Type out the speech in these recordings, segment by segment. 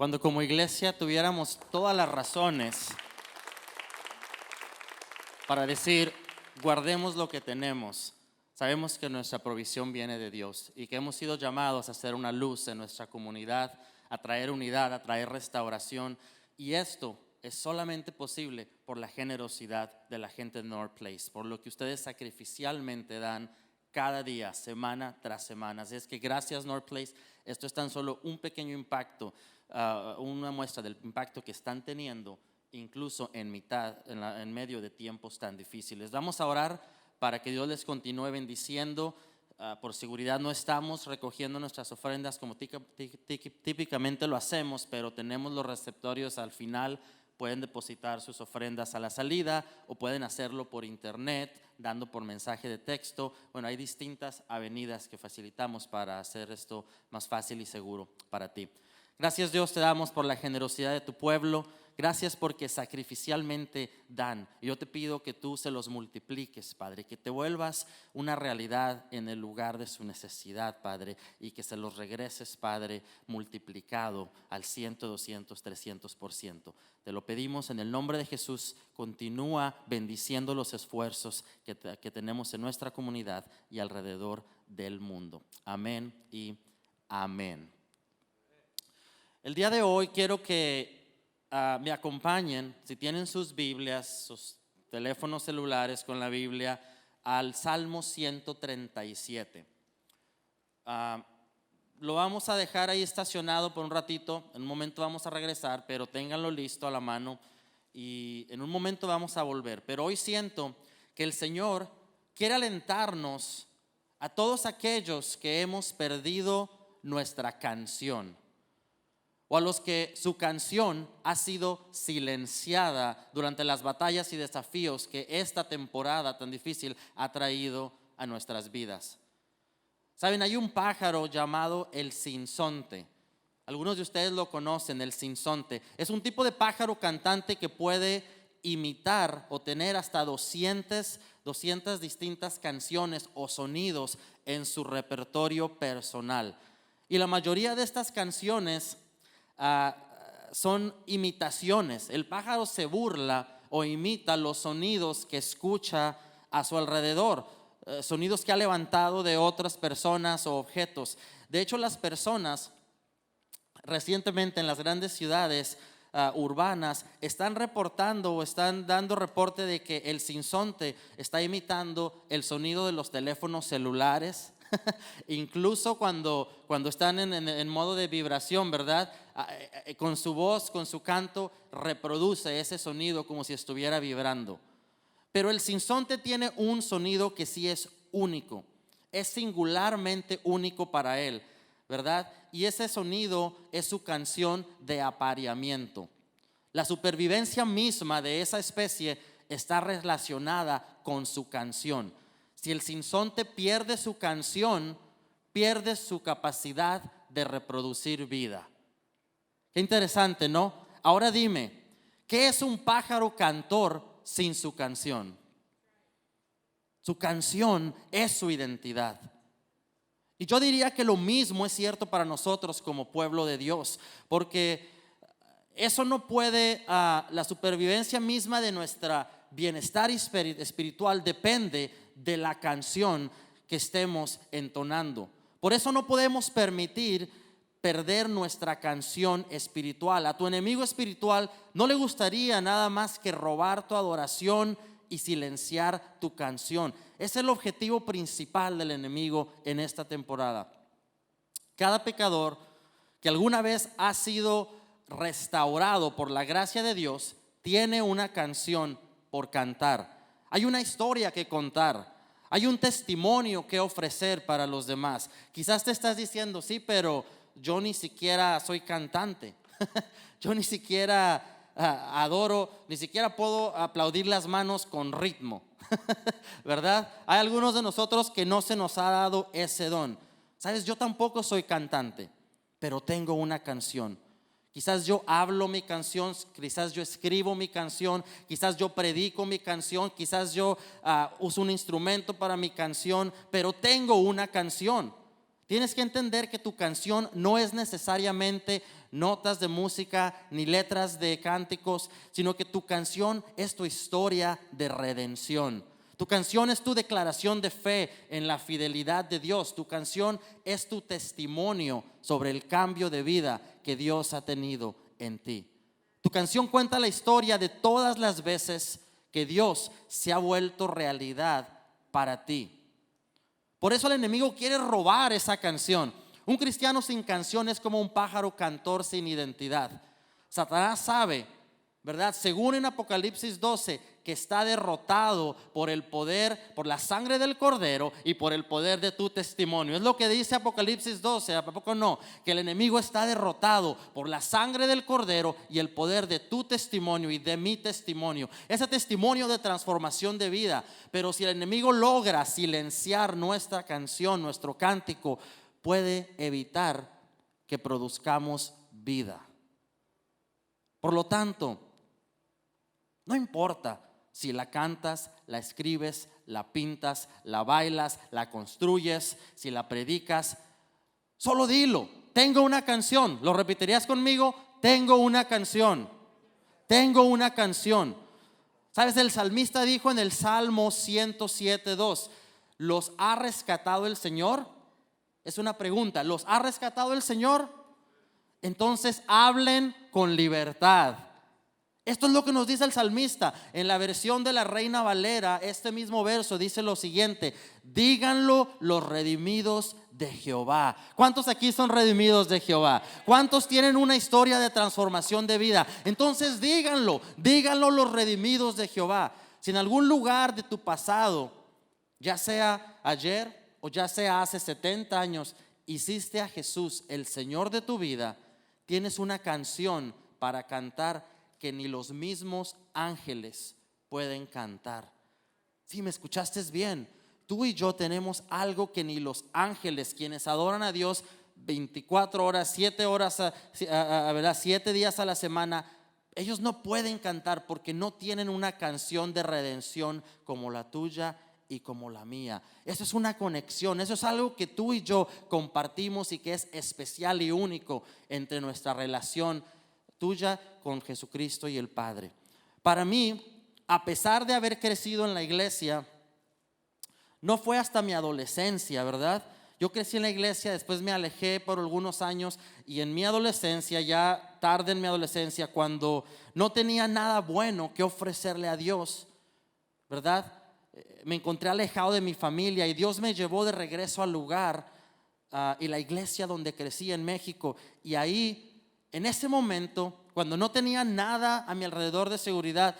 Cuando como iglesia tuviéramos todas las razones para decir, guardemos lo que tenemos. Sabemos que nuestra provisión viene de Dios y que hemos sido llamados a ser una luz en nuestra comunidad, a traer unidad, a traer restauración. Y esto es solamente posible por la generosidad de la gente de North Place, por lo que ustedes sacrificialmente dan cada día, semana tras semana. Así es que gracias North Place, esto es tan solo un pequeño impacto, una muestra del impacto que están teniendo, incluso en medio de tiempos tan difíciles. Vamos a orar para que Dios les continúe bendiciendo. Por seguridad no estamos recogiendo nuestras ofrendas como típicamente lo hacemos, pero tenemos los receptorios al final. Pueden depositar sus ofrendas a la salida o pueden hacerlo por internet, dando por mensaje de texto. Bueno, hay distintas avenidas que facilitamos para hacer esto más fácil y seguro para ti. Gracias Dios te damos por la generosidad de tu pueblo. Gracias porque sacrificialmente dan. Yo te pido que tú se los multipliques, Padre, que te vuelvas una realidad en el lugar de su necesidad, Padre, y que se los regreses, Padre, multiplicado al 100, 200, 300%. Te lo pedimos en el nombre de Jesús. Continúa bendiciendo los esfuerzos que tenemos en nuestra comunidad y alrededor del mundo. Amén y amén. El día de hoy quiero que me acompañen, si tienen sus Biblias, sus teléfonos celulares con la Biblia, al Salmo 137. Lo vamos a dejar ahí estacionado por un ratito. En un momento vamos a regresar, pero ténganlo listo a la mano y en un momento vamos a volver. Pero hoy siento que el Señor quiere alentarnos a todos aquellos que hemos perdido nuestra canción, o a los que su canción ha sido silenciada durante las batallas y desafíos que esta temporada tan difícil ha traído a nuestras vidas. Saben, hay un pájaro llamado el sinsonte. Algunos de ustedes lo conocen, el sinsonte. Es un tipo de pájaro cantante que puede imitar o tener hasta 200 distintas canciones o sonidos en su repertorio personal. Y la mayoría de estas canciones son imitaciones. El pájaro se burla o imita los sonidos que escucha a su alrededor, sonidos que ha levantado de otras personas o objetos. De hecho, las personas recientemente en las grandes ciudades urbanas están reportando o están dando reporte de que el sinsonte está imitando el sonido de los teléfonos celulares. Incluso cuando están en modo de vibración, ¿verdad? Con su voz, con su canto, reproduce ese sonido como si estuviera vibrando. Pero el sinsonte tiene un sonido que sí es único, es singularmente único para él, ¿verdad? Y ese sonido es su canción de apareamiento. La supervivencia misma de esa especie está relacionada con su canción. Si el sinsonte pierde su canción, pierde su capacidad de reproducir vida. Qué interesante, ¿no? Ahora dime, ¿qué es un pájaro cantor sin su canción? Su canción es su identidad. Y yo diría que lo mismo es cierto para nosotros como pueblo de Dios, porque eso no puede, la supervivencia misma de nuestra bienestar espiritual depende de la canción que estemos entonando. Por eso no podemos permitir perder nuestra canción espiritual. A tu enemigo espiritual no le gustaría nada más que robar tu adoración y silenciar tu canción. Es el objetivo principal del enemigo en esta temporada. Cada pecador que alguna vez ha sido restaurado por la gracia de Dios tiene una canción por cantar. Hay una historia que contar. Hay un testimonio que ofrecer para los demás. Quizás te estás diciendo, sí, pero yo ni siquiera soy cantante. Yo ni siquiera adoro, ni siquiera puedo aplaudir las manos con ritmo. ¿Verdad? Hay algunos de nosotros que no se nos ha dado ese don. Sabes, yo tampoco soy cantante, pero tengo una canción. Quizás yo hablo mi canción, quizás yo escribo mi canción, quizás yo predico mi canción, quizás yo uso un instrumento para mi canción, pero tengo una canción. Tienes que entender que tu canción no es necesariamente notas de música ni letras de cánticos, sino que tu canción es tu historia de redención. Tu canción es tu declaración de fe en la fidelidad de Dios. Tu canción es tu testimonio sobre el cambio de vida que Dios ha tenido en ti. Tu canción cuenta la historia de todas las veces que Dios se ha vuelto realidad para ti. Por eso el enemigo quiere robar esa canción. Un cristiano sin canción es como un pájaro cantor sin identidad. Satanás sabe, ¿verdad? Según en Apocalipsis 12, que está derrotado por el poder, por la sangre del Cordero y por el poder de tu testimonio. Es lo que dice Apocalipsis 12, ¿a poco no? Que el enemigo está derrotado por la sangre del Cordero y el poder de tu testimonio y de mi testimonio. Ese testimonio de transformación de vida. Pero si el enemigo logra silenciar nuestra canción, nuestro cántico, puede evitar que produzcamos vida. Por lo tanto, no importa si la cantas, la escribes, la pintas, la bailas, la construyes, si la predicas, solo dilo: tengo una canción. ¿Lo repetirías conmigo? Tengo una canción. Tengo una canción. ¿Sabes? El salmista dijo en el Salmo 107:2, ¿los ha rescatado el Señor? Es una pregunta. ¿Los ha rescatado el Señor? Entonces hablen con libertad. Esto es lo que nos dice el salmista. En la versión de la Reina Valera, este mismo verso dice lo siguiente: díganlo los redimidos de Jehová. ¿Cuántos aquí son redimidos de Jehová? ¿Cuántos tienen una historia de transformación de vida? Entonces díganlo los redimidos de Jehová. Si en algún lugar de tu pasado, ya sea ayer o ya sea hace 70 años, hiciste a Jesús el Señor de tu vida, tienes una canción para cantar que ni los mismos ángeles pueden cantar. Si me escuchaste bien, tú y yo tenemos algo que ni los ángeles, quienes adoran a Dios 24 horas, 7 horas, 7 días a la semana, ellos no pueden cantar porque no tienen una canción de redención como la tuya y como la mía. Eso es una conexión, eso es algo que tú y yo compartimos y que es especial y único entre nuestra relación tuya con Jesucristo y el Padre. Para mí, a pesar de haber crecido en la iglesia, no fue hasta mi adolescencia, ¿verdad? Yo crecí en la iglesia, después me alejé por algunos años, y en mi adolescencia, ya tarde en mi adolescencia, cuando no tenía nada bueno que ofrecerle a Dios, ¿verdad? Me encontré alejado de mi familia y Dios me llevó de regreso al lugar y la iglesia donde crecí en México. Y ahí, en ese momento, cuando no tenía nada a mi alrededor de seguridad,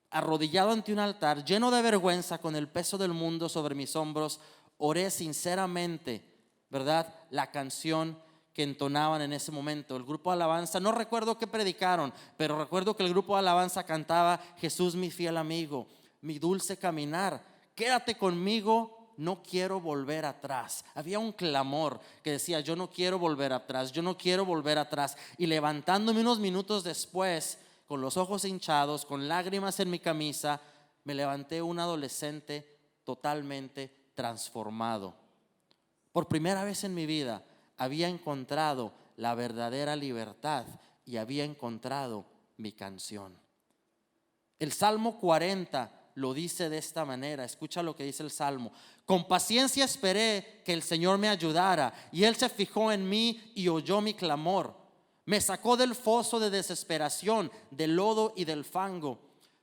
arrodillado ante un altar, lleno de vergüenza, con el peso del mundo sobre mis hombros, oré sinceramente, ¿verdad? La canción que entonaban en ese momento. El grupo de alabanza, no recuerdo qué predicaron, pero recuerdo que el grupo de alabanza cantaba: Jesús mi fiel amigo, mi dulce caminar, quédate conmigo, no quiero volver atrás. Había un clamor que decía: yo no quiero volver atrás, yo no quiero volver atrás. Y levantándome unos minutos después, con los ojos hinchados, con lágrimas en mi camisa, me levanté un adolescente totalmente transformado. Por primera vez en mi vida había encontrado la verdadera libertad y había encontrado mi canción. El Salmo 40 lo dice de esta manera. Escucha lo que dice el Salmo: con paciencia esperé que el Señor me ayudara, y Él se fijó en mí y oyó mi clamor. Me sacó del foso de desesperación, del lodo y del fango.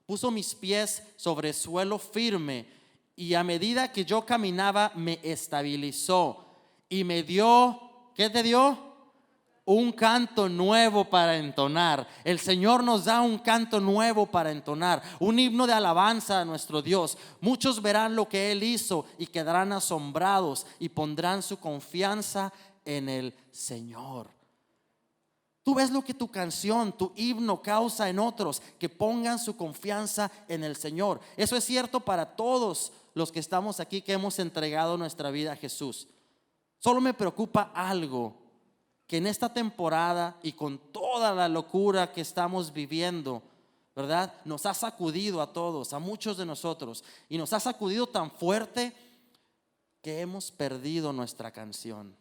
Puso mis pies sobre suelo firme, y a medida que yo caminaba me estabilizó y me dio, ¿qué te dio? Un canto nuevo para entonar. El Señor nos da un canto nuevo para entonar, un himno de alabanza a nuestro Dios. Muchos verán lo que Él hizo y quedarán asombrados y pondrán su confianza en el Señor. Tú ves lo que tu canción, tu himno causa en otros, que pongan su confianza en el Señor. Eso es cierto para todos los que estamos aquí, que hemos entregado nuestra vida a Jesús. Solo me preocupa algo, que en esta temporada y con toda la locura que estamos viviendo, ¿verdad? Nos ha sacudido a todos, a muchos de nosotros, y nos ha sacudido tan fuerte que hemos perdido nuestra canción.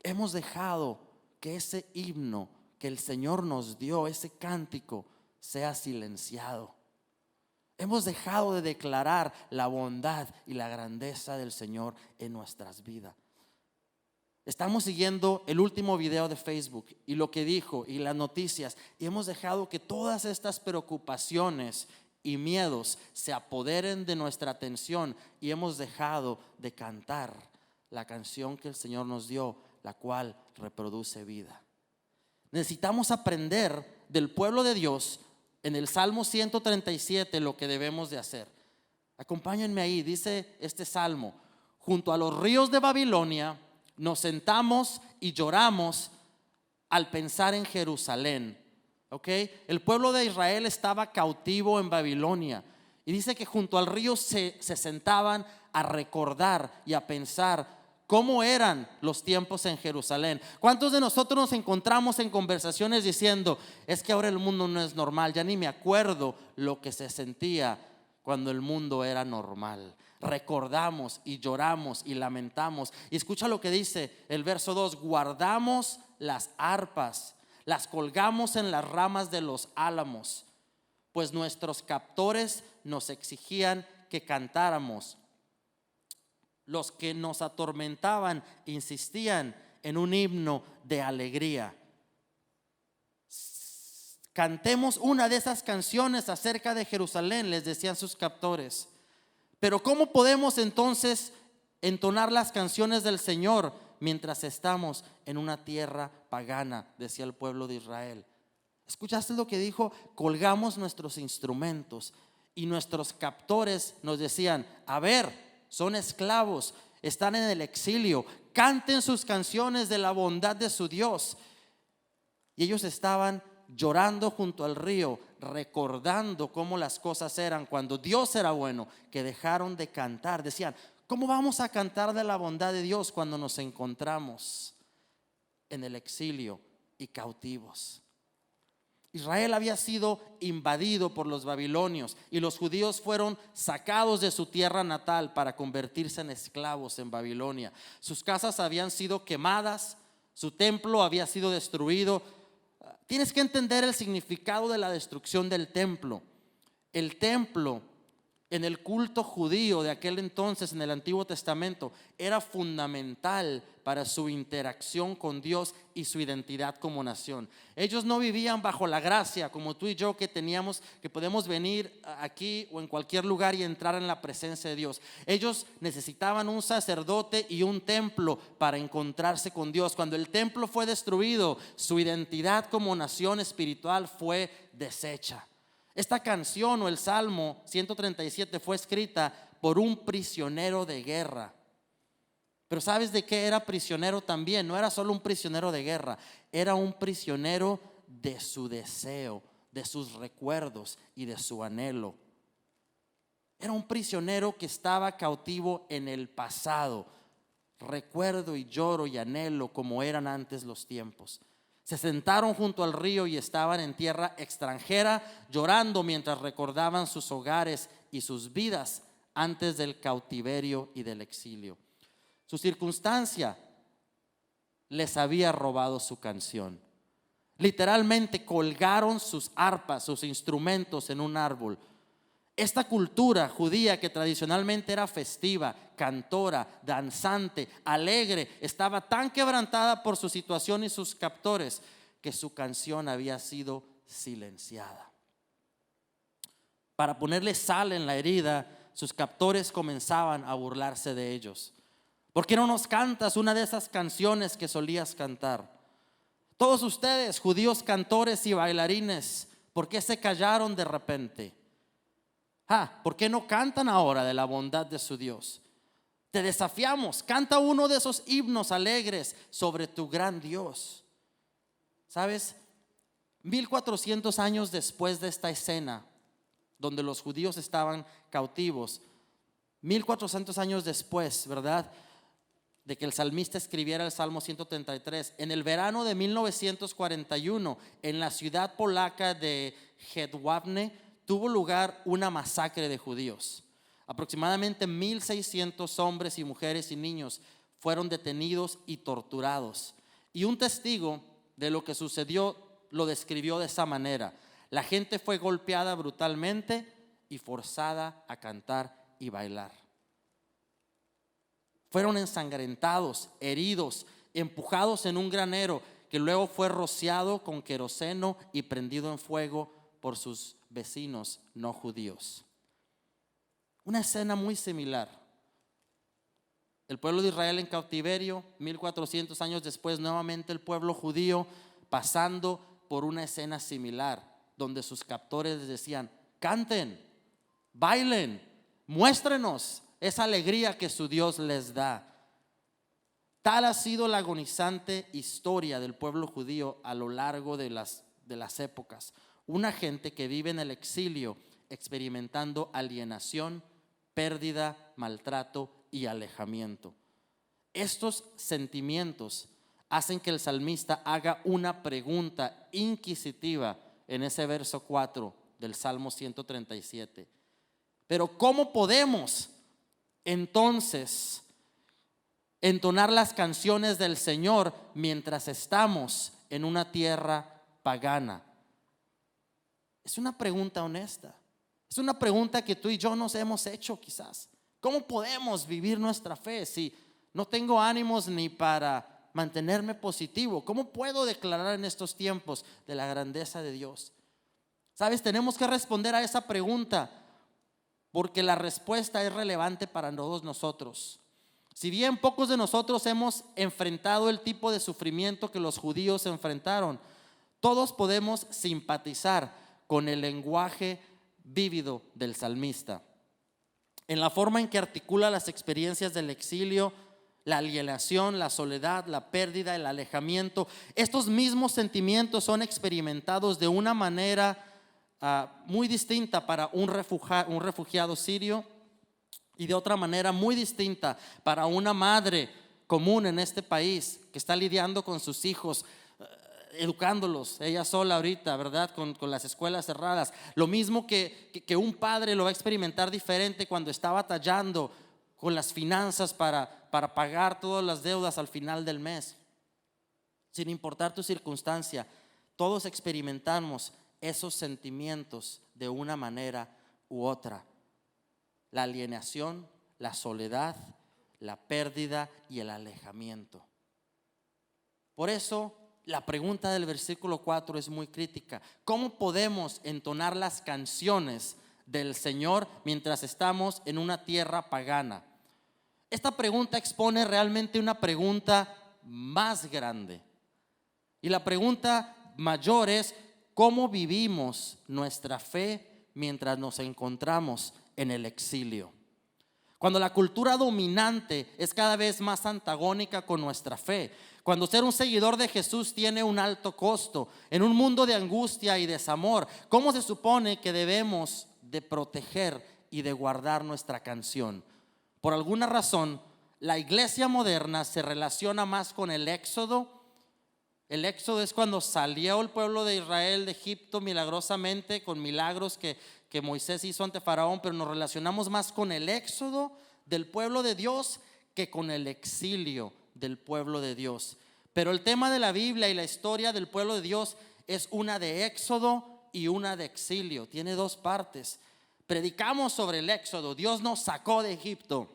Hemos dejado que ese himno que el Señor nos dio, ese cántico, sea silenciado. Hemos dejado de declarar la bondad y la grandeza del Señor en nuestras vidas. Estamos siguiendo el último video de Facebook y lo que dijo y las noticias, y hemos dejado que todas estas preocupaciones y miedos se apoderen de nuestra atención, y hemos dejado de cantar la canción que el Señor nos dio, la cual reproduce vida. Necesitamos aprender del pueblo de Dios en el Salmo 137 lo que debemos de hacer. Acompáñenme ahí, dice este salmo: junto a los ríos de Babilonia nos sentamos y lloramos al pensar en Jerusalén. El pueblo de Israel estaba cautivo en Babilonia, y dice que junto al río se sentaban a recordar y a pensar cómo eran los tiempos en Jerusalén. ¿Cuántos de nosotros nos encontramos en conversaciones diciendo: es que ahora el mundo no es normal, ya ni me acuerdo lo que se sentía cuando el mundo era normal? Recordamos y lloramos y lamentamos. Y escucha lo que dice el verso 2: guardamos las arpas, las colgamos en las ramas de los álamos, pues nuestros captores nos exigían que cantáramos. Los que nos atormentaban insistían en un himno de alegría. Cantemos una de esas canciones acerca de Jerusalén, les decían sus captores. Pero ¿cómo podemos entonces entonar las canciones del Señor mientras estamos en una tierra pagana?, decía el pueblo de Israel. ¿Escuchaste lo que dijo? Colgamos nuestros instrumentos, y nuestros captores nos decían: a ver, son esclavos, están en el exilio, canten sus canciones de la bondad de su Dios. Y ellos estaban llorando junto al río, recordando cómo las cosas eran cuando Dios era bueno, que dejaron de cantar. Decían: ¿cómo vamos a cantar de la bondad de Dios cuando nos encontramos en el exilio y cautivos? Israel había sido invadido por los babilonios, y los judíos fueron sacados de su tierra natal para convertirse en esclavos en Babilonia. Sus casas habían sido quemadas, su templo había sido destruido. Tienes que entender el significado de la destrucción del templo. El templo, en el culto judío de aquel entonces, en el Antiguo Testamento, era fundamental para su interacción con Dios y su identidad como nación. Ellos no vivían bajo la gracia como tú y yo, que podemos venir aquí o en cualquier lugar y entrar en la presencia de Dios. Ellos necesitaban un sacerdote y un templo para encontrarse con Dios. Cuando el templo fue destruido, su identidad como nación espiritual fue deshecha. Esta canción, o el Salmo 137, fue escrita por un prisionero de guerra. Pero ¿sabes de qué era prisionero también? No era solo un prisionero de guerra, era un prisionero de su deseo, de sus recuerdos y de su anhelo. Era un prisionero que estaba cautivo en el pasado. Recuerdo y lloro y anhelo como eran antes los tiempos. Se sentaron junto al río y estaban en tierra extranjera, llorando mientras recordaban sus hogares y sus vidas antes del cautiverio y del exilio. Su circunstancia les había robado su canción. Literalmente colgaron sus arpas, sus instrumentos en un árbol. Esta cultura judía, que tradicionalmente era festiva, cantora, danzante, alegre, estaba tan quebrantada por su situación y sus captores que su canción había sido silenciada. Para ponerle sal en la herida, sus captores comenzaban a burlarse de ellos. ¿Por qué no nos cantas una de esas canciones que solías cantar? Todos ustedes, judíos cantores y bailarines, ¿por qué se callaron de repente? ¿Por qué no cantan ahora de la bondad de su Dios? Te desafiamos, canta uno de esos himnos alegres sobre tu gran Dios. ¿Sabes? 1400 años después de esta escena, donde los judíos estaban cautivos, 1400 años después, ¿verdad?, de que el salmista escribiera el Salmo 133, en el verano de 1941, en la ciudad polaca de Jedwabne, tuvo lugar una masacre de judíos. Aproximadamente 1,600 hombres y mujeres y niños fueron detenidos y torturados. Y un testigo de lo que sucedió lo describió de esa manera: la gente fue golpeada brutalmente y forzada a cantar y bailar. Fueron ensangrentados, heridos, empujados en un granero que luego fue rociado con queroseno y prendido en fuego por sus vecinos no judíos. Una escena muy similar. El pueblo de Israel en cautiverio, 1400 años después, nuevamente el pueblo judío pasando por una escena similar, donde sus captores les decían: canten, bailen, muéstrenos esa alegría que su Dios les da. Tal ha sido la agonizante historia del pueblo judío a lo largo de las épocas. Una gente que vive en el exilio, experimentando alienación, pérdida, maltrato y alejamiento. Estos sentimientos hacen que el salmista haga una pregunta inquisitiva en ese verso 4 del Salmo 137. Pero ¿cómo podemos entonces entonar las canciones del Señor mientras estamos en una tierra pagana? Es una pregunta honesta. Es una pregunta que tú y yo nos hemos hecho quizás. ¿Cómo podemos vivir nuestra fe si no tengo ánimos ni para mantenerme positivo? ¿Cómo puedo declarar en estos tiempos de la grandeza de Dios? ¿Sabes? Tenemos que responder a esa pregunta porque la respuesta es relevante para todos nosotros. Si bien pocos de nosotros hemos enfrentado el tipo de sufrimiento que los judíos enfrentaron, todos podemos simpatizar con el lenguaje vívido del salmista, en la forma en que articula las experiencias del exilio, la alienación, la soledad, la pérdida, el alejamiento. Estos mismos sentimientos son experimentados de una manera muy distinta para un refugiado sirio y de otra manera muy distinta para una madre común en este país que está lidiando con sus hijos, educándolos ella sola ahorita, ¿verdad? Con las escuelas cerradas. Lo mismo que un padre lo va a experimentar diferente cuando está batallando con las finanzas para pagar todas las deudas al final del mes. Sin importar tu circunstancia, todos experimentamos esos sentimientos de una manera u otra. La alienación, la soledad, la pérdida y el alejamiento. Por eso la pregunta del versículo 4 es muy crítica. ¿Cómo podemos entonar las canciones del Señor mientras estamos en una tierra pagana? Esta pregunta expone realmente una pregunta más grande. Y la pregunta mayor es: ¿cómo vivimos nuestra fe mientras nos encontramos en el exilio? Cuando la cultura dominante es cada vez más antagónica con nuestra fe, cuando ser un seguidor de Jesús tiene un alto costo, en un mundo de angustia y desamor, ¿cómo se supone que debemos de proteger y de guardar nuestra canción? Por alguna razón, la iglesia moderna se relaciona más con el éxodo. El éxodo es cuando salió el pueblo de Israel de Egipto milagrosamente, con milagros que Moisés hizo ante Faraón, pero nos relacionamos más con el éxodo del pueblo de Dios que con el exilio del pueblo de Dios. Pero el tema de la Biblia y la historia del pueblo de Dios es una de éxodo y una de exilio. Tiene dos partes. Predicamos sobre el éxodo. Dios nos sacó de Egipto.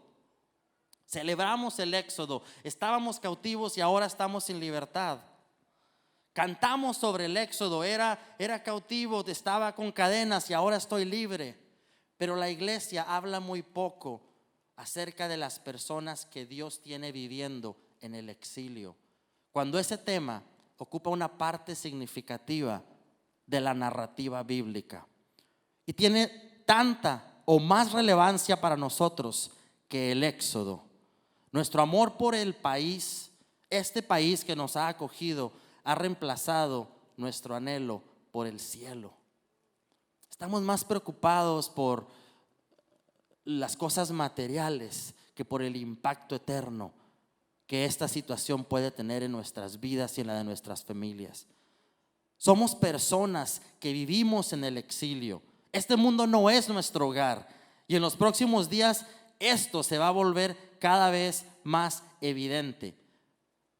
Celebramos el éxodo. Estábamos cautivos y ahora estamos en libertad. Cantamos sobre el éxodo. Era cautivo, estaba con cadenas y ahora estoy libre. Pero la iglesia habla muy poco acerca de las personas que Dios tiene viviendo en el exilio, cuando ese tema ocupa una parte significativa de la narrativa bíblica y tiene tanta o más relevancia para nosotros que el éxodo. Nuestro amor por el país, este país que nos ha acogido, ha reemplazado nuestro anhelo por el cielo. Estamos más preocupados por las cosas materiales que por el impacto eterno que esta situación puede tener en nuestras vidas y en la de nuestras familias. Somos personas que vivimos en el exilio. Este mundo no es nuestro hogar Y en los próximos días esto se va a volver cada vez más evidente.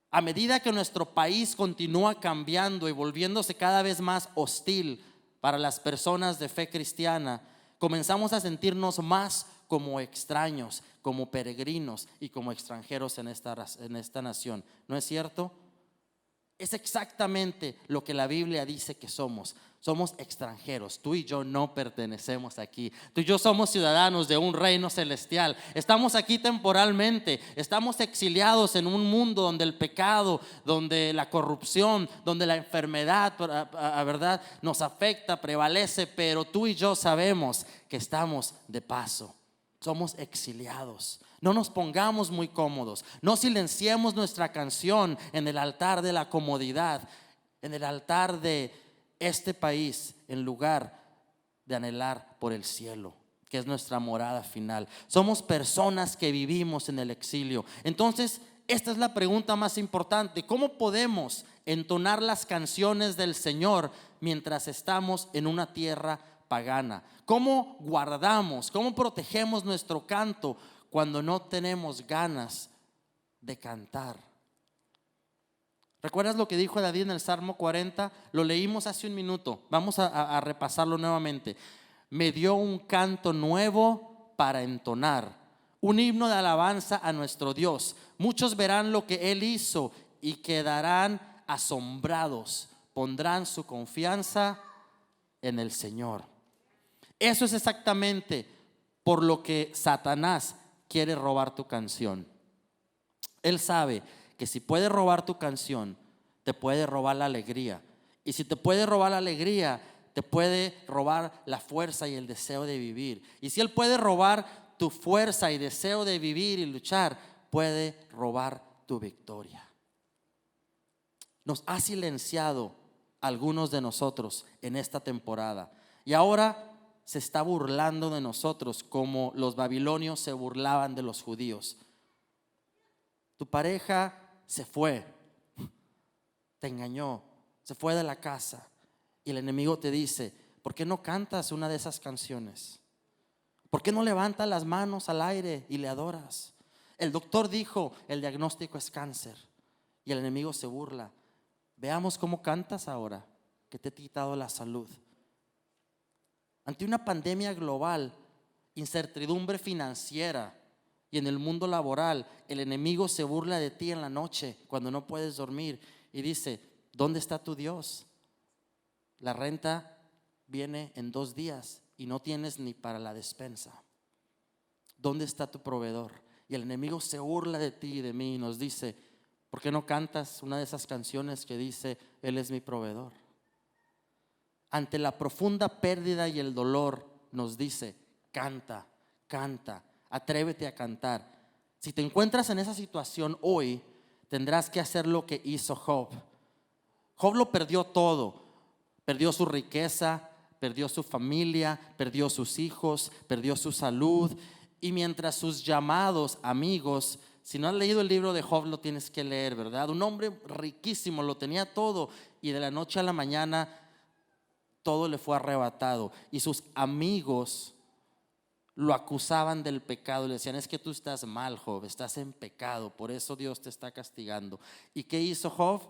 A medida que nuestro país continúa cambiando y volviéndose cada vez más hostil para las personas de fe cristiana, comenzamos a sentirnos más como extraños, como peregrinos y como extranjeros en esta nación. ¿No es cierto? Es exactamente lo que la Biblia dice que somos. Somos extranjeros. Tú y yo no pertenecemos aquí. Tú y yo somos ciudadanos de un reino celestial. Estamos aquí temporalmente. Estamos exiliados en un mundo donde el pecado, donde la corrupción, donde la enfermedad, ¿verdad?, nos afecta, prevalece. Pero tú y yo sabemos que estamos de paso. Somos exiliados. No nos pongamos muy cómodos. No silenciemos nuestra canción en el altar de la comodidad, en el altar de este país, en lugar de anhelar por el cielo, que es nuestra morada final. Somos personas que vivimos en el exilio. Entonces, esta es la pregunta más importante: ¿cómo podemos entonar las canciones del Señor mientras estamos en una tierra pagana? ¿Cómo guardamos, cómo protegemos nuestro canto cuando no tenemos ganas de cantar? ¿Recuerdas lo que dijo David en el Salmo 40? Lo leímos hace un minuto. Vamos a repasarlo nuevamente. Me dio un canto nuevo para entonar, un himno de alabanza a nuestro Dios. Muchos verán lo que Él hizo y quedarán asombrados. Pondrán su confianza en el Señor. Eso es exactamente por lo que Satanás quiere robar tu canción. Él sabe que si puede robar tu canción, te puede robar la alegría. Y si te puede robar la alegría, te puede robar la fuerza y el deseo de vivir. Y si Él puede robar tu fuerza y deseo de vivir y luchar, puede robar tu victoria. Nos ha silenciado algunos de nosotros en esta temporada. Y ahora se está burlando de nosotros como los babilonios se burlaban de los judíos. Tu pareja se fue, te engañó, se fue de la casa y el enemigo te dice: ¿por qué no cantas una de esas canciones? ¿Por qué no levantas las manos al aire y le adoras? El doctor dijo: el diagnóstico es cáncer, y el enemigo se burla. Veamos cómo cantas ahora que te he quitado la salud. Ante una pandemia global, incertidumbre financiera y en el mundo laboral, el enemigo se burla de ti en la noche cuando no puedes dormir y dice: ¿dónde está tu Dios? La renta viene en 2 días y no tienes ni para la despensa. ¿Dónde está tu proveedor? Y el enemigo se burla de ti y de mí y nos dice: ¿por qué no cantas una de esas canciones que dice: Él es mi proveedor? Ante la profunda pérdida y el dolor nos dice: canta, canta, atrévete a cantar. Si te encuentras en esa situación hoy, tendrás que hacer lo que hizo Job. Job lo perdió todo. Perdió su riqueza, perdió su familia, perdió sus hijos, perdió su salud. Y mientras sus llamados amigos, si no has leído el libro de Job, lo tienes que leer, ¿verdad? Un hombre riquísimo, lo tenía todo, y de la noche a la mañana todo le fue arrebatado. Y sus amigos lo acusaban del pecado. Le decían: es que tú estás mal, Job, estás en pecado, por eso Dios te está castigando. ¿Y qué hizo Job?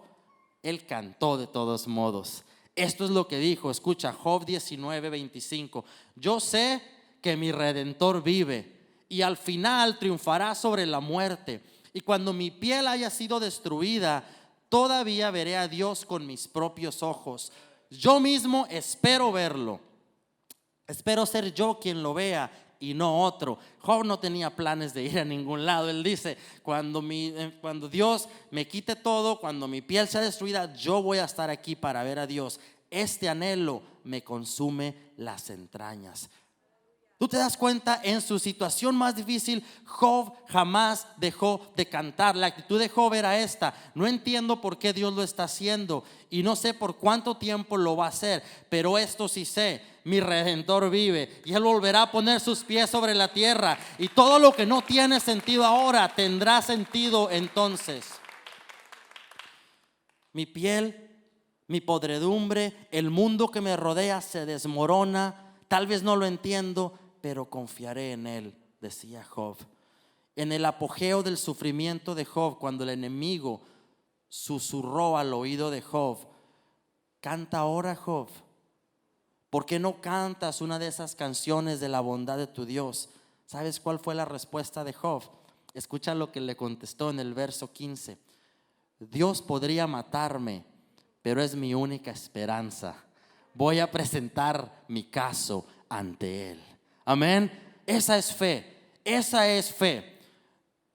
Él cantó de todos modos. Esto es lo que dijo. Escucha, Job 19:25. Yo sé que mi Redentor vive y al final triunfará sobre la muerte. Y cuando mi piel haya sido destruida, todavía veré a Dios con mis propios ojos. Yo mismo espero verlo. Espero ser yo quien lo vea y no otro. Job no tenía planes de ir a ningún lado. Él dice: cuando Dios me quite todo, cuando mi piel sea destruida, yo voy a estar aquí para ver a Dios. Este anhelo me consume las entrañas. Tú te das cuenta, en su situación más difícil, Job jamás dejó de cantar. La actitud de Job era esta: no entiendo por qué Dios lo está haciendo y no sé por cuánto tiempo lo va a hacer, pero esto sí sé: mi Redentor vive y Él volverá a poner sus pies sobre la tierra, y todo lo que no tiene sentido ahora tendrá sentido entonces. Mi piel, mi podredumbre, el mundo que me rodea se desmorona. Tal vez no lo entiendo, pero confiaré en Él, decía Job. En el apogeo del sufrimiento de Job, cuando el enemigo susurró al oído de Job: canta ahora, Job. ¿Por qué no cantas una de esas canciones de la bondad de tu Dios? ¿Sabes cuál fue la respuesta de Job? Escucha lo que le contestó en el verso 15. Dios podría matarme, pero es mi única esperanza. Voy a presentar mi caso ante Él. Amén. Esa es fe. Esa es fe.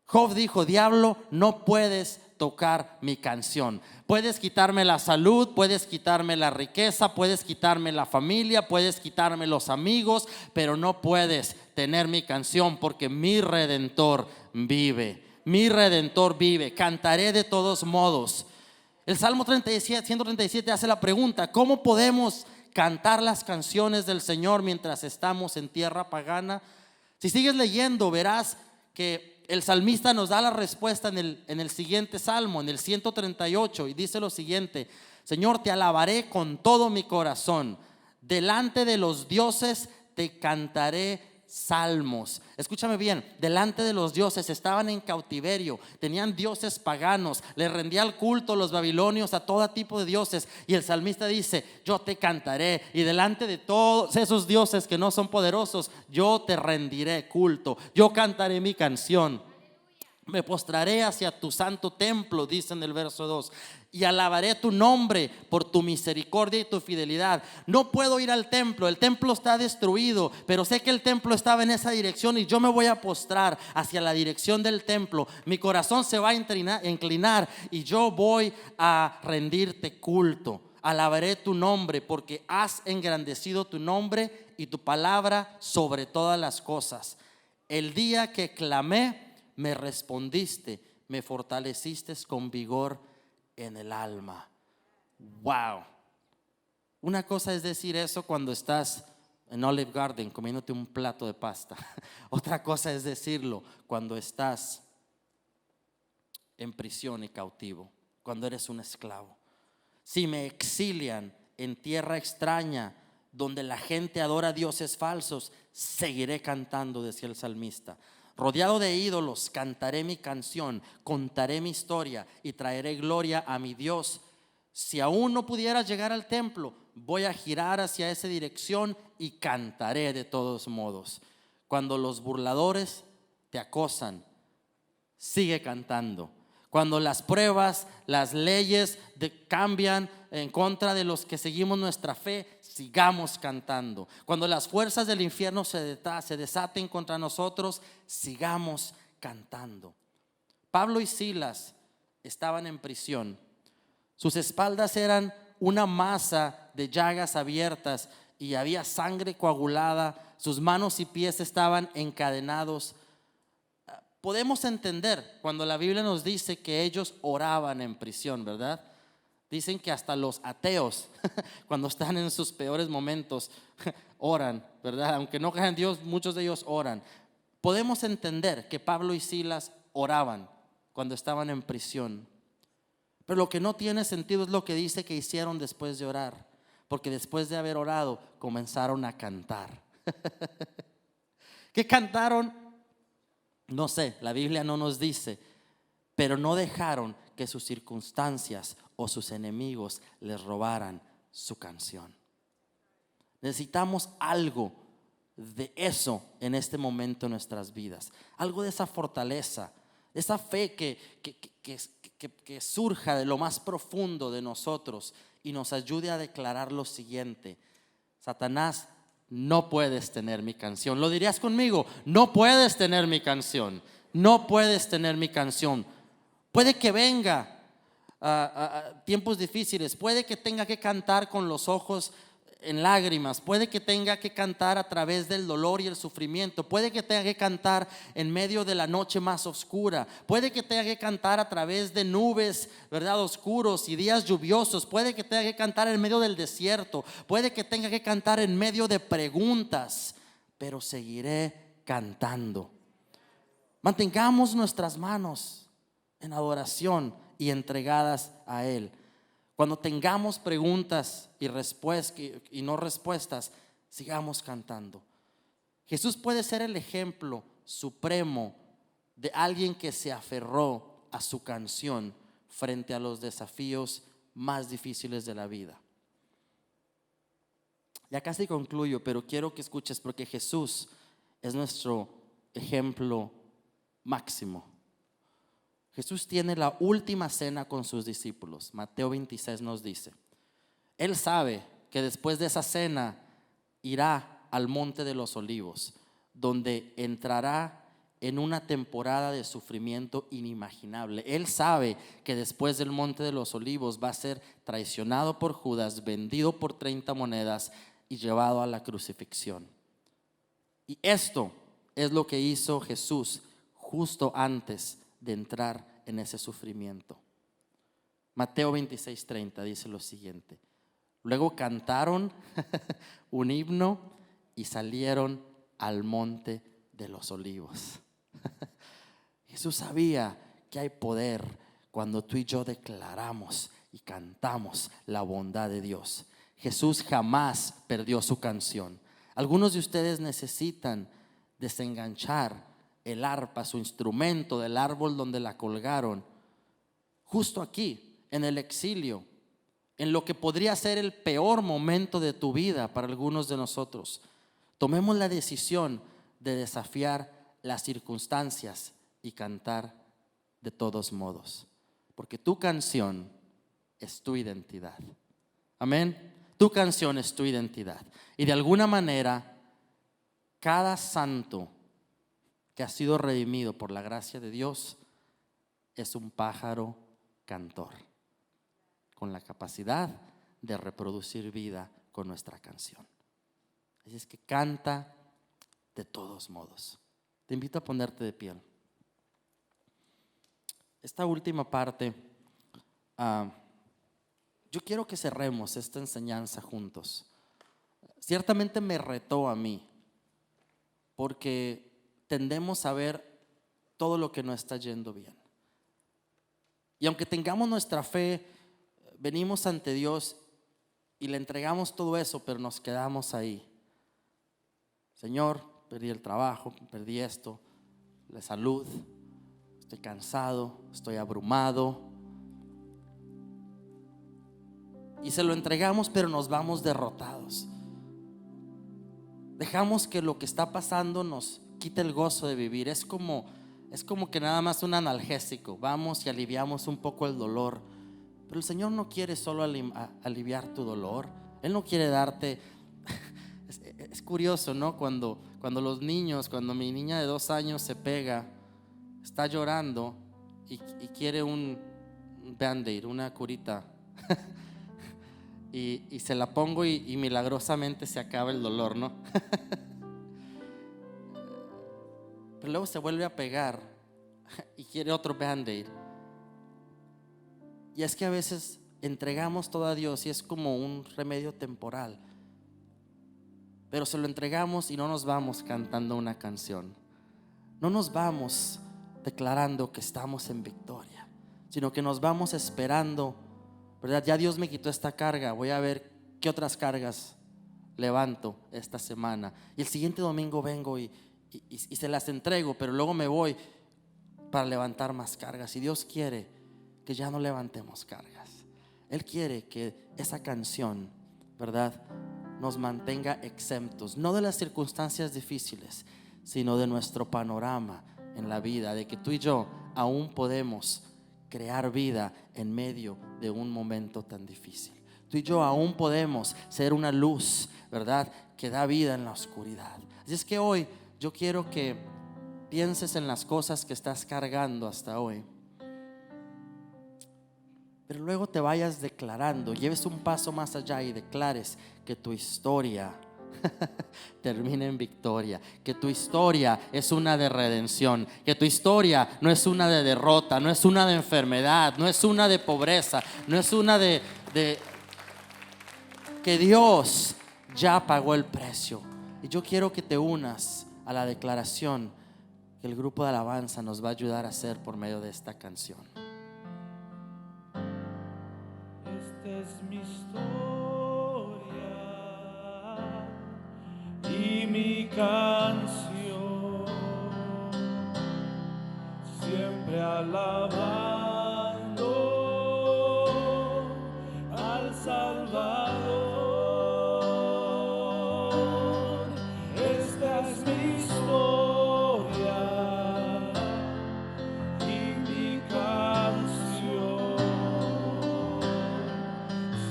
Job dijo: diablo, no puedes tocar mi canción. Puedes quitarme la salud, puedes quitarme la riqueza, puedes quitarme la familia, puedes quitarme los amigos, pero no puedes tener mi canción, porque mi Redentor vive. Mi Redentor vive. Cantaré de todos modos. El Salmo 137 hace la pregunta: ¿cómo podemos cantar las canciones del Señor mientras estamos en tierra pagana? Si sigues leyendo, verás que el salmista nos da la respuesta en el siguiente salmo, en el 138, y dice lo siguiente: Señor, te alabaré con todo mi corazón, delante de los dioses te cantaré salmos. Escúchame bien, delante de los dioses, estaban en cautiverio, tenían dioses paganos, le rendían culto los babilonios a todo tipo de dioses, y el salmista dice: yo te cantaré, y delante de todos esos dioses que no son poderosos, yo te rendiré culto, yo cantaré mi canción. Me postraré hacia tu santo templo, dice en el verso 2, y alabaré tu nombre por tu misericordia y tu fidelidad. No puedo ir al templo, el templo está destruido, pero sé que el templo estaba en esa dirección, y yo me voy a postrar hacia la dirección del templo. Mi corazón se va a inclinar y yo voy a rendirte culto. Alabaré tu nombre, porque has engrandecido tu nombre y tu palabra sobre todas las cosas. El día que clamé, me respondiste, me fortaleciste con vigor en el alma. Wow. Una cosa es decir eso cuando estás en Olive Garden comiéndote un plato de pasta. Otra cosa es decirlo cuando estás en prisión y cautivo, cuando eres un esclavo. Si me exilian en tierra extraña, donde la gente adora a dioses falsos, seguiré cantando, decía el salmista. Rodeado de ídolos, cantaré mi canción, contaré mi historia y traeré gloria a mi Dios. Si aún no pudieras llegar al templo, voy a girar hacia esa dirección y cantaré de todos modos. Cuando los burladores te acosan, sigue cantando. Cuando las pruebas, las leyes cambian en contra de los que seguimos nuestra fe, sigamos cantando. Cuando las fuerzas del infierno se desaten contra nosotros, sigamos cantando. Pablo y Silas estaban en prisión. Sus espaldas eran una masa de llagas abiertas y había sangre coagulada. Sus manos y pies estaban encadenados. Podemos entender cuando la Biblia nos dice que ellos oraban en prisión, ¿verdad? Dicen que hasta los ateos, cuando están en sus peores momentos, oran, ¿verdad? Aunque no crean en Dios, muchos de ellos oran. Podemos entender que Pablo y Silas oraban cuando estaban en prisión. Pero lo que no tiene sentido es lo que dice que hicieron después de orar. Porque después de haber orado, comenzaron a cantar. ¿Qué cantaron? No sé, la Biblia no nos dice, pero no dejaron que sus circunstancias o sus enemigos les robaran su canción. Necesitamos algo de eso en este momento en nuestras vidas, algo de esa fortaleza, de esa fe que surja de lo más profundo de nosotros y nos ayude a declarar lo siguiente: Satanás, no puedes tener mi canción. ¿Lo dirías conmigo? No puedes tener mi canción. No puedes tener mi canción. Puede que venga tiempos difíciles. Puede que tenga que cantar con los ojos en lágrimas. Puede que tenga que cantar a través del dolor y el sufrimiento. Puede que tenga que cantar en medio de la noche más oscura. Puede que tenga que cantar a través de nubes, ¿verdad?, oscuros y días lluviosos. Puede que tenga que cantar en medio del desierto. Puede que tenga que cantar en medio de preguntas, pero seguiré cantando. Mantengamos nuestras manos en adoración y entregadas a Él. Cuando tengamos preguntas y no respuestas, sigamos cantando. Jesús puede ser el ejemplo supremo de alguien que se aferró a su canción frente a los desafíos más difíciles de la vida. Ya casi concluyo, pero quiero que escuches porque Jesús es nuestro ejemplo máximo. Jesús tiene la última cena con sus discípulos. Mateo 26 nos dice, Él sabe que después de esa cena irá al monte de los olivos, donde entrará en una temporada de sufrimiento inimaginable. Él sabe que después del monte de los olivos va a ser traicionado por Judas, vendido por 30 monedas y llevado a la crucifixión. Y esto es lo que hizo Jesús justo antes de entrar en ese sufrimiento. Mateo 26:30 dice lo siguiente: luego cantaron un himno y salieron al monte de los olivos. Jesús sabía que hay poder cuando tú y yo declaramos y cantamos la bondad de Dios. Jesús jamás perdió su canción. Algunos de ustedes necesitan desenganchar el arpa, su instrumento, del árbol donde la colgaron, justo aquí, en el exilio, en lo que podría ser el peor momento de tu vida para algunos de nosotros. Tomemos la decisión de desafiar las circunstancias y cantar de todos modos, porque tu canción es tu identidad. Amén. Tu canción es tu identidad. Y de alguna manera, cada santo que ha sido redimido por la gracia de Dios es un pájaro cantor, con la capacidad de reproducir vida con nuestra canción. Así es que canta de todos modos. Te invito a ponerte de pie. Esta última parte, yo quiero que cerremos esta enseñanza juntos. Ciertamente me retó a mí, porque tendemos a ver todo lo que no está yendo bien. Y aunque tengamos nuestra fe, venimos ante Dios y le entregamos todo eso, pero nos quedamos ahí. Señor, perdí el trabajo, perdí esto, la salud, estoy cansado, estoy abrumado. Y se lo entregamos, pero nos vamos derrotados. Dejamos que lo que está pasando nos quite el gozo de vivir. Es como que nada más un analgésico. Vamos y aliviamos un poco el dolor. Pero el Señor no quiere solo aliviar tu dolor. Él no quiere darte. Es curioso, ¿no? Cuando los niños, cuando mi niña de 2 años se pega, está llorando y quiere un Band-Aid, una curita. y se la pongo y milagrosamente se acaba el dolor, ¿no? Pero luego se vuelve a pegar y quiere otro Band-Aid. Y es que a veces entregamos todo a Dios y es como un remedio temporal, pero se lo entregamos y no nos vamos cantando una canción, no nos vamos declarando que estamos en victoria, sino que nos vamos esperando, ¿verdad? Ya Dios me quitó esta carga, voy a ver qué otras cargas levanto esta semana, y el siguiente domingo vengo y se las entrego, pero luego me voy para levantar más cargas. Y Dios quiere que ya no levantemos cargas. Él quiere que esa canción, ¿verdad?, nos mantenga exentos, no de las circunstancias difíciles, sino de nuestro panorama en la vida, de que tú y yo aún podemos crear vida en medio de un momento tan difícil. Tú y yo aún podemos ser una luz, ¿verdad?, que da vida en la oscuridad. Así es que hoy yo quiero que pienses en las cosas que estás cargando hasta hoy, pero luego te vayas declarando, lleves un paso más allá y declares que tu historia termina en victoria, que tu historia es una de redención, que tu historia no es una de derrota, no es una de enfermedad, no es una de pobreza, no es una de que Dios ya pagó el precio. Y yo quiero que te unas a la declaración que el grupo de alabanza nos va a ayudar a hacer por medio de esta canción. Esta es mi historia y mi canción. Salvador. Esta es mi historia y mi canción,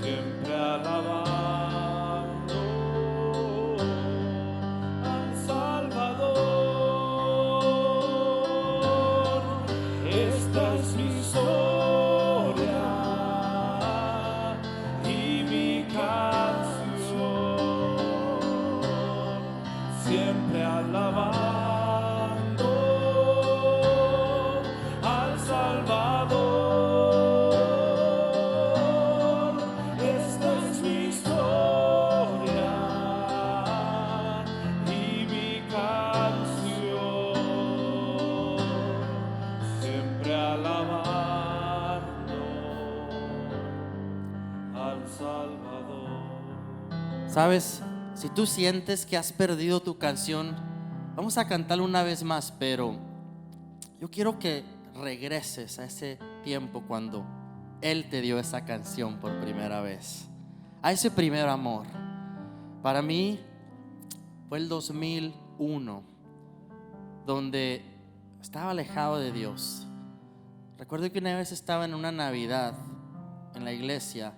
siempre alabando al Salvador. Esta es mi historia y mi canción, siempre alabando al Salvador. Esta es mi historia y mi canción, siempre alabando al Salvador. Sabes, si tú sientes que has perdido tu canción, vamos a cantarla una vez más, pero yo quiero que regreses a ese tiempo cuando Él te dio esa canción por primera vez, a ese primer amor. Para mí fue el 2001, donde estaba alejado de Dios. Recuerdo que una vez estaba en una Navidad en la iglesia,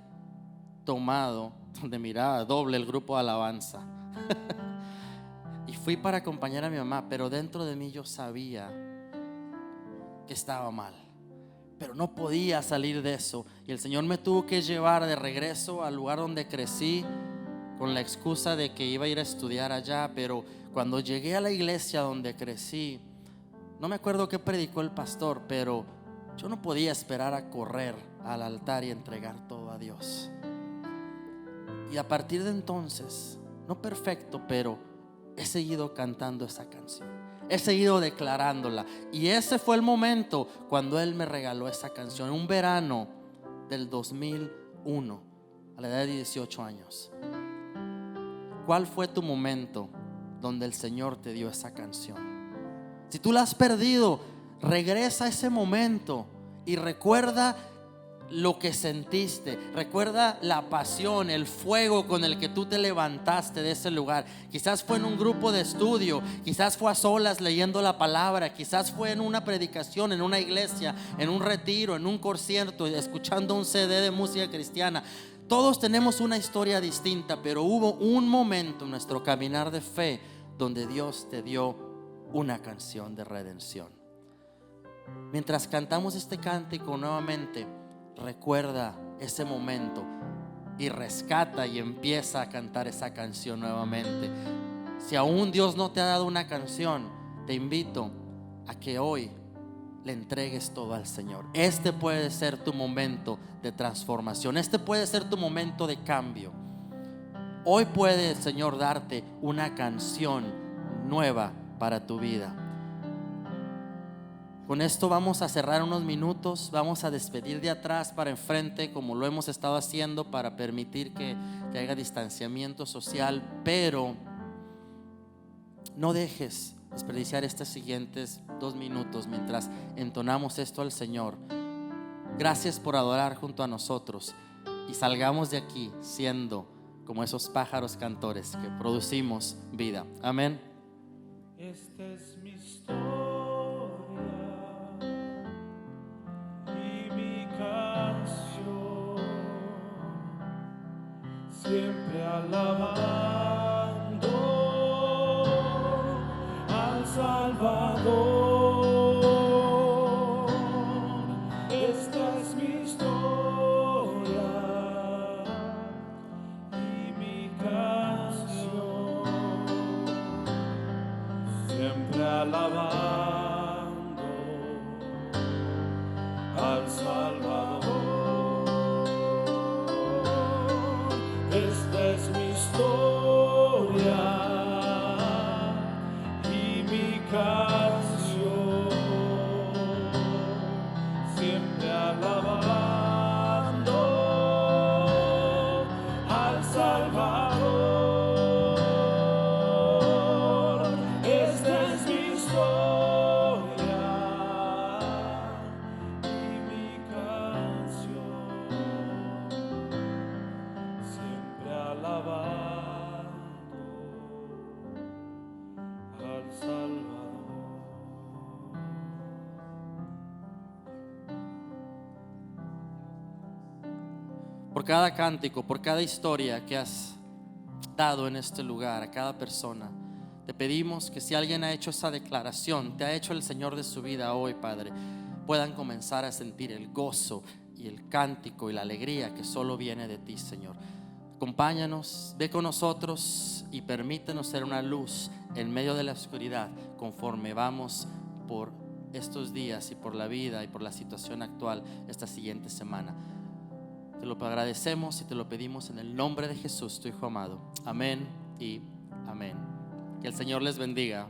tomado, donde miraba doble el grupo de alabanza. Y fui para acompañar a mi mamá, pero dentro de mí yo sabía que estaba mal, pero no podía salir de eso. Y el Señor me tuvo que llevar de regreso al lugar donde crecí, con la excusa de que iba a ir a estudiar allá. Pero cuando llegué a la iglesia donde crecí, no me acuerdo qué predicó el pastor, pero yo no podía esperar a correr al altar y entregar todo a Dios. Y a partir de entonces, no perfecto, pero he seguido cantando esa canción, he seguido declarándola. Y ese fue el momento cuando Él me regaló esa canción, un verano del 2001, a la edad de 18 años. ¿Cuál fue tu momento donde el Señor te dio esa canción? Si tú la has perdido, regresa a ese momento y recuerda lo que sentiste. Recuerda la pasión, el fuego con el que tú te levantaste de ese lugar. Quizás fue en un grupo de estudio, quizás fue a solas leyendo la palabra, quizás fue en una predicación, en una iglesia, en un retiro, en un concierto, escuchando un CD de música cristiana. Todos tenemos una historia distinta, pero hubo un momento en nuestro caminar de fe donde Dios te dio una canción de redención. Mientras cantamos este cántico nuevamente, recuerda ese momento y rescata y empieza a cantar esa canción nuevamente. Si aún Dios no te ha dado una canción, te invito a que hoy le entregues todo al Señor. Este puede ser tu momento de transformación. Este puede ser tu momento de cambio. Hoy puede el Señor darte una canción nueva para tu vida. Con esto vamos a cerrar unos minutos. Vamos a despedir de atrás para enfrente, como lo hemos estado haciendo, para permitir que haya distanciamiento social. Pero no dejes desperdiciar estos siguientes 2 minutos mientras entonamos esto al Señor. Gracias por adorar junto a nosotros, y salgamos de aquí siendo como esos pájaros cantores que producimos vida. Amén. Esta es mi historia y mi canción, siempre alabando al Salvador. Esta es mi historia y mi canción, siempre alabando al Salvador. Esta es mi historia y mi canción, alabando al Salvador. Por cada cántico, por cada historia que has dado en este lugar, a cada persona, te pedimos que si alguien ha hecho esa declaración, te ha hecho el Señor de su vida hoy, Padre, puedan comenzar a sentir el gozo y el cántico y la alegría que solo viene de ti, Señor. Acompáñanos, ve con nosotros y permítenos ser una luz en medio de la oscuridad conforme vamos por estos días y por la vida y por la situación actual esta siguiente semana. Te lo agradecemos y te lo pedimos en el nombre de Jesús, tu Hijo amado. Amén y amén. Que el Señor les bendiga.